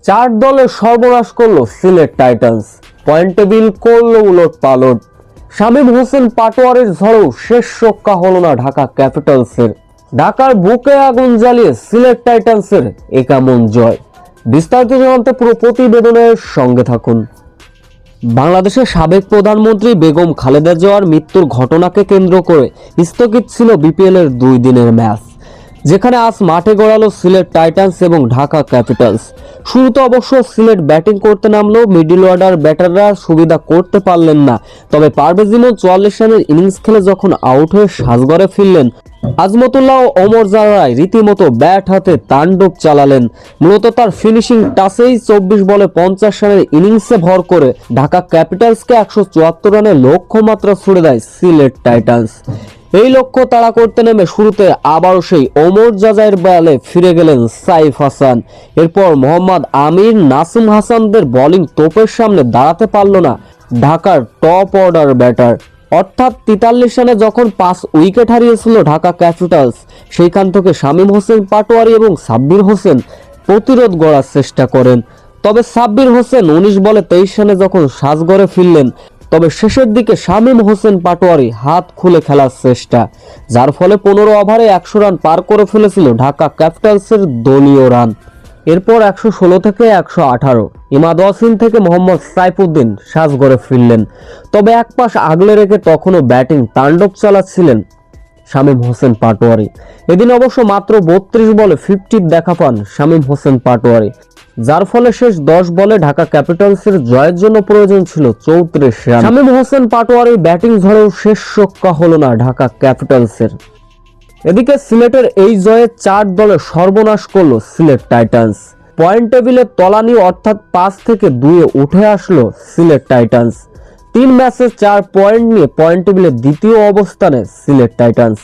চার দলের সর্বনাশ করলো সিলেট টাইটান্স, পয়েন্ট টেবিল করলো উলট পালট। শামীম হোসেন পাটোয়ারির ঝড়েও শেষ রক্ষা হলো না ঢাকা ক্যাপিটালসের। ঢাকার বুকে আগুন জ্বালিয়ে সিলেট টাইটান্সের একামন জয়। বিস্তারিত জানতে পুরো প্রতিবেদনের সঙ্গে থাকুন। বাংলাদেশের সাবেক প্রধানমন্ত্রী বেগম খালেদা জিয়ার মৃত্যুর ঘটনাকে কেন্দ্র করে স্থগিত ছিল বিপিএল এর 2 দিনের ম্যাচ, যেখানে আজ মাঠে গড়ালো সিলেট টাইটান্স এবং ঢাকা ক্যাপিটালস। শুরুতে অবশ্য সিলেট ব্যাটিং করতে নামলেও মিডল অর্ডার ব্যাটাররা সুবিধা করতে পারলেন না। তবে পারভেজ ইমন 44 রানের ইনিংস খেলে যখন আউট হয়ে সাজঘরে ফিরলেন, আজমতুল্লাহ ও ওমর জাররাই রীতিমতো ব্যাট হাতে তাণ্ডব চালালেন। মূলত তার ফিনিশিং টাচেই 24 বলে 50 রানের ইনিংসে ভর করে ঢাকা ক্যাপিটালসকে 174 রানের লক্ষ্যমাত্রা ছুড়ে দেয় সিলেট টাইটান্স। এই লক্ষ্য তাড়া করতে নেমে শুরুতে আবারও সেই ওমর জাজাইয়ের বলে ফিরে গেলেন সাইফ হাসান। এরপর মোহাম্মদ আমির, নাসিম হাসানদের বোলিং তোপের সামনে দাঁড়াতে পারল না ঢাকার টপ অর্ডার ব্যাটার। অর্থাৎ 43 রানে যখন 5 উইকেট হারিয়েছিল ঢাকা ক্যাপিটালস, সেইখান থেকে শামীম হোসেন পাটোয়ারি এবং সাব্বির হোসেন প্রতিরোধ গড়ার চেষ্টা করেন। তবে সাব্বির হোসেন 19 বলে 23 রানে যখন সাজঘরে ফিরলেন, তবে শেষের দিকে শামীম হোসেন পাটোয়ারি হাত খুলে খেলার চেষ্টা, যার ফলে 15 ওভারে 100 রান পার করে ফেলেছিল ঢাকা ক্যাপিটালসের দলীয় রান। এরপর 116 থেকে 118 ইমাদ ওয়াসিম থেকে মোহাম্মদ সাইফুদ্দিন সাজঘরে ফিরলেন। তবে এক পাশ আগলে রেখে তখনও ব্যাটিং তাণ্ডব চালাচ্ছিলেন শামীম হোসেন পাটোয়ারি। এদিন অবশ্য মাত্র 32 বলে 50 দেখা পান শামীম হোসেন পাটোয়ারি, যার ফলে শেষ 10 বলে ঢাকা ক্যাপিটালসের জয়ের জন্য প্রয়োজন ছিল 34 রান। শামীম হোসেন পাটোয়ারি ব্যাটিং ঝড়েও শেষ রক্ষা হলো না ঢাকা ক্যাপিটালসের। এদিকে সিলেটের এই জয়ে 4 দলের সর্বনাশ করলো সিলেট টাইটান্স। পয়েন্ট টেবিলের তলানি অর্থাৎ 5 থেকে 2-এ উঠে আসলো সিলেট টাইটান্স। 3 ম্যাচে 4 পয়েন্ট নিয়ে পয়েন্ট টেবিলের দ্বিতীয় অবস্থানে সিলেট টাইটান্স।